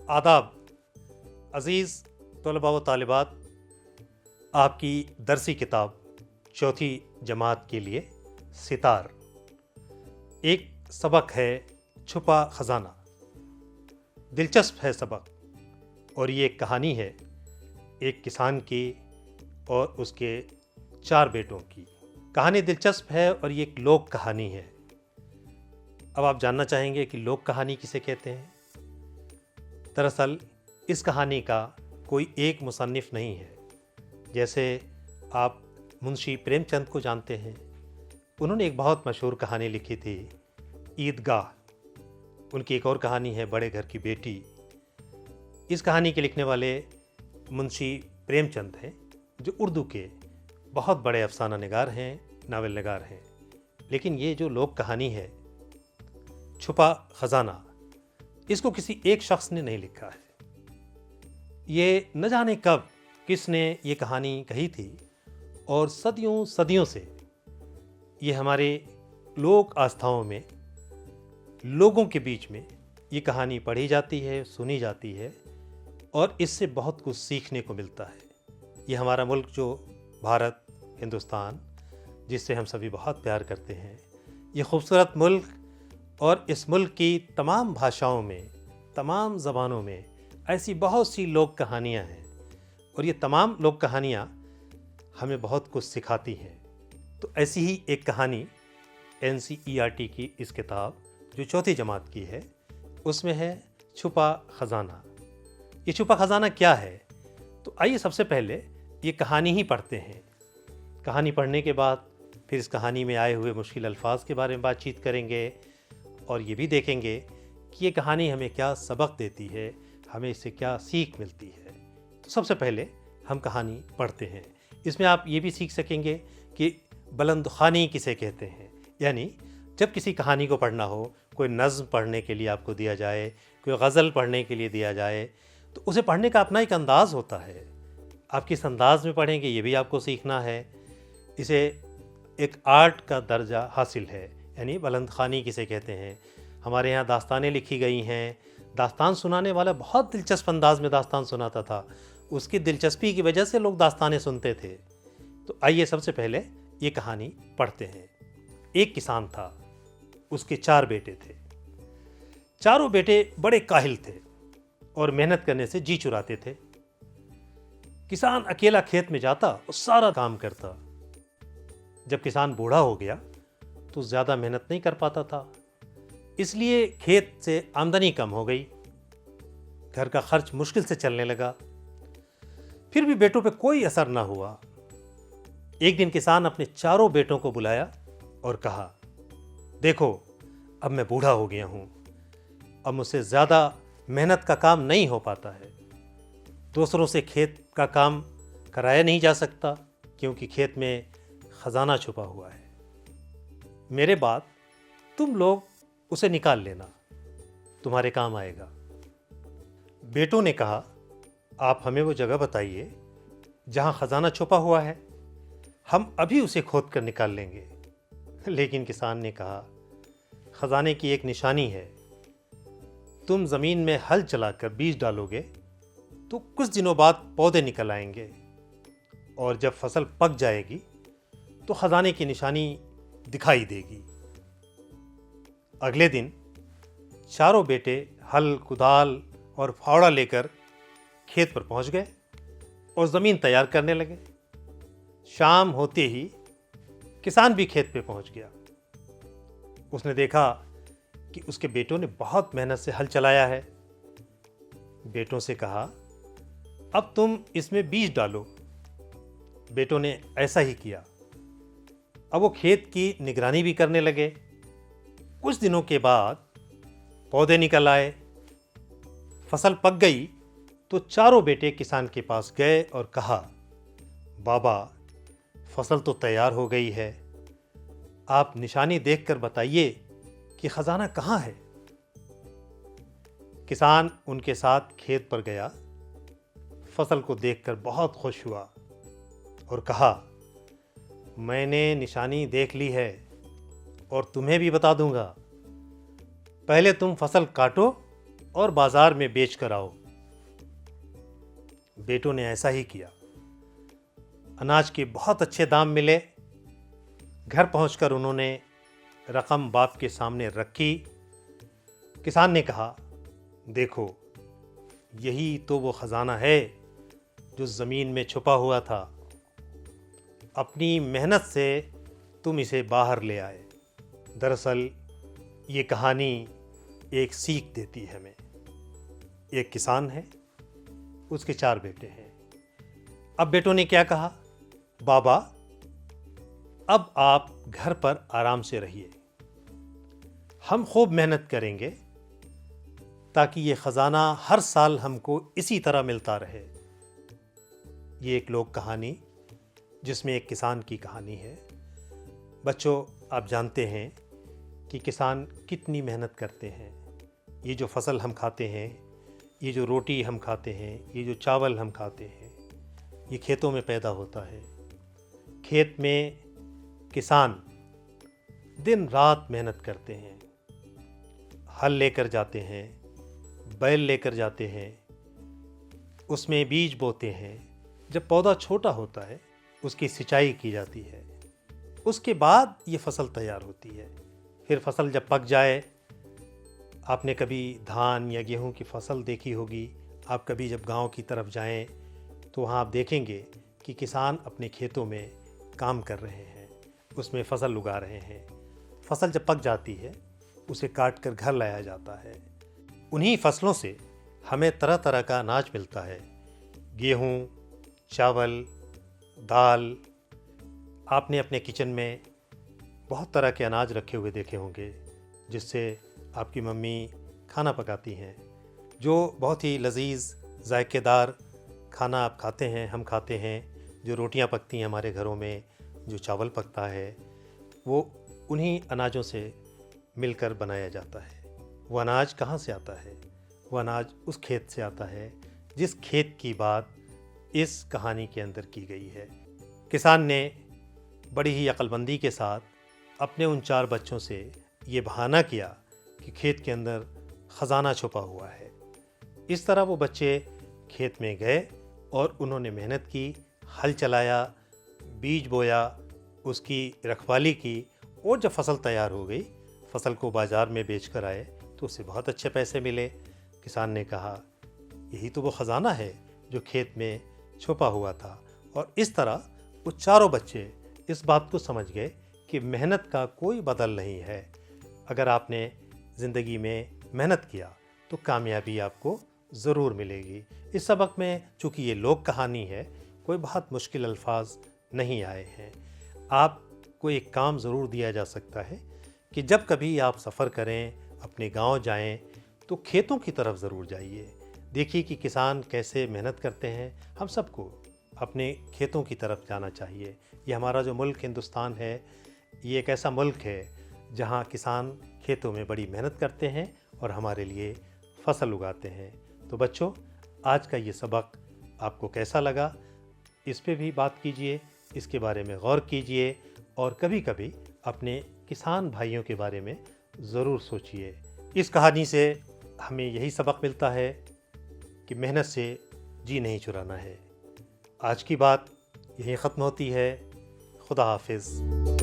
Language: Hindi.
आदाब अज़ीज़ तलबा व तालिबात, आपकी दरसी किताब चौथी जमात के लिए सितार। एक सबक है छुपा ख़जाना। दिलचस्प है सबक और ये एक कहानी है एक किसान की और उसके 4 बेटों की। कहानी दिलचस्प है और ये एक लोक कहानी है। अब आप जानना चाहेंगे कि लोक कहानी किसे कहते हैं। दरअसल इस कहानी का कोई एक मुसन्निफ नहीं है। जैसे आप मुंशी प्रेमचंद को जानते हैं, उन्होंने एक बहुत मशहूर कहानी लिखी थी ईदगाह। उनकी एक और कहानी है बड़े घर की बेटी। इस कहानी के लिखने वाले मुंशी प्रेमचंद हैं, जो उर्दू के बहुत बड़े अफसाना निगार हैं, नावल निगार हैं। लेकिन ये जो लोक कहानी है छुपा ख़जाना, इसको किसी एक शख्स ने नहीं लिखा है। ये न जाने कब किसने ये कहानी कही थी और सदियों सदियों से ये हमारे लोक आस्थाओं में, लोगों के बीच में ये कहानी पढ़ी जाती है, सुनी जाती है और इससे बहुत कुछ सीखने को मिलता है। ये हमारा मुल्क जो भारत, हिंदुस्तान, जिससे हम सभी बहुत प्यार करते हैं, ये खूबसूरत मुल्क और इस मुल्क की तमाम भाषाओं में, तमाम ज़बानों में ऐसी बहुत सी लोक कहानियाँ हैं और ये तमाम लोक कहानियाँ हमें बहुत कुछ सिखाती हैं। तो ऐसी ही एक कहानी NCERT की इस किताब जो चौथी जमात की है, उसमें है छुपा ख़जाना। ये छुपा ख़जाना क्या है? तो आइए सबसे पहले ये कहानी ही पढ़ते हैं। कहानी पढ़ने के बाद फिर इस कहानी में आए हुए मुश्किल अल्फाज के बारे में बातचीत करेंगे और ये भी देखेंगे कि ये कहानी हमें क्या सबक देती है, हमें इससे क्या सीख मिलती है। तो सबसे पहले हम कहानी पढ़ते हैं। इसमें आप ये भी सीख सकेंगे कि बुलंद ख़्वानी किसे कहते हैं। यानी जब किसी कहानी को पढ़ना हो, कोई नज़्म पढ़ने के लिए आपको दिया जाए, कोई गज़ल पढ़ने के लिए दिया जाए, तो उसे पढ़ने का अपना एक अंदाज़ होता है। आप किस अंदाज़ में पढ़ेंगे ये भी आपको सीखना है। इसे एक आर्ट का दर्जा हासिल है। यानी बुलंद ख़्वानी किसे कहते हैं। हमारे यहाँ दास्तानें लिखी गई हैं। दास्तान सुनाने वाला बहुत दिलचस्प अंदाज में दास्तान सुनाता था। उसकी दिलचस्पी की वजह से लोग दास्तानें सुनते थे। तो आइए सबसे पहले ये कहानी पढ़ते हैं। एक किसान था, उसके 4 बेटे थे। चारों बेटे बड़े काहिल थे और मेहनत करने से जी चुराते थे। किसान अकेला खेत में जाता और सारा काम करता। जब किसान बूढ़ा हो गया तो ज़्यादा मेहनत नहीं कर पाता था, इसलिए खेत से आमदनी कम हो गई। घर का खर्च मुश्किल से चलने लगा। फिर भी बेटों पे कोई असर ना हुआ। एक दिन किसान अपने चारों बेटों को बुलाया और कहा, देखो अब मैं बूढ़ा हो गया हूँ, अब मुझसे ज़्यादा मेहनत का काम नहीं हो पाता है। दूसरों से खेत का काम कराया नहीं जा सकता क्योंकि खेत में ख़जाना छुपा हुआ है। मेरे बाद तुम लोग उसे निकाल लेना, तुम्हारे काम आएगा। बेटों ने कहा, आप हमें वो जगह बताइए जहां खजाना छुपा हुआ है, हम अभी उसे खोद कर निकाल लेंगे। लेकिन किसान ने कहा, खजाने की एक निशानी है। तुम ज़मीन में हल चलाकर बीज डालोगे तो कुछ दिनों बाद पौधे निकल आएंगे और जब फसल पक जाएगी तो खजाने की निशानी दिखाई देगी। अगले दिन चारों बेटे हल, कुदाल और फावड़ा लेकर खेत पर पहुंच गए और ज़मीन तैयार करने लगे। शाम होते ही किसान भी खेत पे पहुंच गया। उसने देखा कि उसके बेटों ने बहुत मेहनत से हल चलाया है। बेटों से कहा, अब तुम इसमें बीज डालो। बेटों ने ऐसा ही किया। अब वो खेत की निगरानी भी करने लगे। कुछ दिनों के बाद पौधे निकल आए, फसल पक गई तो चारों बेटे किसान के पास गए और कहा, बाबा फसल तो तैयार हो गई है, आप निशानी देखकर बताइए कि खजाना कहाँ है। किसान उनके साथ खेत पर गया, फसल को देखकर बहुत खुश हुआ और कहा, मैंने निशानी देख ली है और तुम्हें भी बता दूंगा। पहले तुम फसल काटो और बाजार में बेच कर आओ। बेटों ने ऐसा ही किया। अनाज के बहुत अच्छे दाम मिले। घर पहुंचकर उन्होंने रकम बाप के सामने रखी। किसान ने कहा, देखो, यही तो वो खजाना है जो ज़मीन में छुपा हुआ था। अपनी मेहनत से तुम इसे बाहर ले आए। दरअसल ये कहानी एक सीख देती है हमें। एक किसान है, उसके 4 बेटे हैं। अब बेटों ने क्या कहा, बाबा, अब आप घर पर आराम से रहिए, हम खूब मेहनत करेंगे ताकि ये ख़जाना हर साल हमको इसी तरह मिलता रहे। ये एक लोक कहानी जिसमें एक किसान की कहानी है। बच्चों, आप जानते हैं कि किसान कितनी मेहनत करते हैं। ये जो फसल हम खाते हैं, ये जो रोटी हम खाते हैं, ये जो चावल हम खाते हैं, ये खेतों में पैदा होता है। खेत में किसान दिन रात मेहनत करते हैं। हल लेकर जाते हैं, बैल लेकर जाते हैं, उसमें बीज बोते हैं। जब पौधा छोटा होता है उसकी सिंचाई की जाती है। उसके बाद ये फसल तैयार होती है। फिर फसल जब पक जाए, आपने कभी धान या गेहूं की फसल देखी होगी। आप कभी जब गांव की तरफ जाएं तो वहाँ आप देखेंगे कि किसान अपने खेतों में काम कर रहे हैं, उसमें फसल उगा रहे हैं। फसल जब पक जाती है उसे काट कर घर लाया जाता है। उन्हीं फसलों से हमें तरह तरह का अनाज मिलता है। गेहूं, चावल, दाल। आपने अपने किचन में बहुत तरह के अनाज रखे हुए देखे होंगे जिससे आपकी मम्मी खाना पकाती हैं, जो बहुत ही लजीज जायकेदार खाना आप खाते हैं, हम खाते हैं। जो रोटियां पकती हैं हमारे घरों में, जो चावल पकता है, वो उन्हीं अनाजों से मिलकर बनाया जाता है। वो अनाज कहाँ से आता है? वो अनाज उस खेत से आता है जिस खेत की बात इस कहानी के अंदर की गई है। किसान ने बड़ी ही अक्लमंदी के साथ अपने उन 4 बच्चों से ये बहाना किया कि खेत के अंदर ख़जाना छुपा हुआ है। इस तरह वो बच्चे खेत में गए और उन्होंने मेहनत की, हल चलाया, बीज बोया, उसकी रखवाली की, और जब फसल तैयार हो गई, फसल को बाज़ार में बेच कर आए तो उससे बहुत अच्छे पैसे मिले। किसान ने कहा, यही तो वो ख़जाना है जो खेत में छुपा हुआ था। और इस तरह वो चारों बच्चे इस बात को समझ गए कि मेहनत का कोई बदल नहीं है। अगर आपने ज़िंदगी में मेहनत किया तो कामयाबी आपको ज़रूर मिलेगी। इस सबक में चूँकि ये लोक कहानी है, कोई बहुत मुश्किल अल्फाज नहीं आए हैं। आपको एक काम ज़रूर दिया जा सकता है कि जब कभी आप सफ़र करें, अपने गांव जाएं, तो खेतों की तरफ ज़रूर जाइए। देखिए कि किसान कैसे मेहनत करते हैं। हम सबको अपने खेतों की तरफ जाना चाहिए। ये हमारा जो मुल्क हिंदुस्तान है, ये एक ऐसा मुल्क है जहाँ किसान खेतों में बड़ी मेहनत करते हैं और हमारे लिए फसल उगाते हैं। तो बच्चों, आज का ये सबक आपको कैसा लगा, इस पे भी बात कीजिए, इसके बारे में गौर कीजिए और कभी कभी अपने किसान भाइयों के बारे में ज़रूर सोचिए। इस कहानी से हमें यही सबक मिलता है कि मेहनत से जी नहीं चुराना है। आज की बात यहीं ख़त्म होती है। खुदा हाफिज़।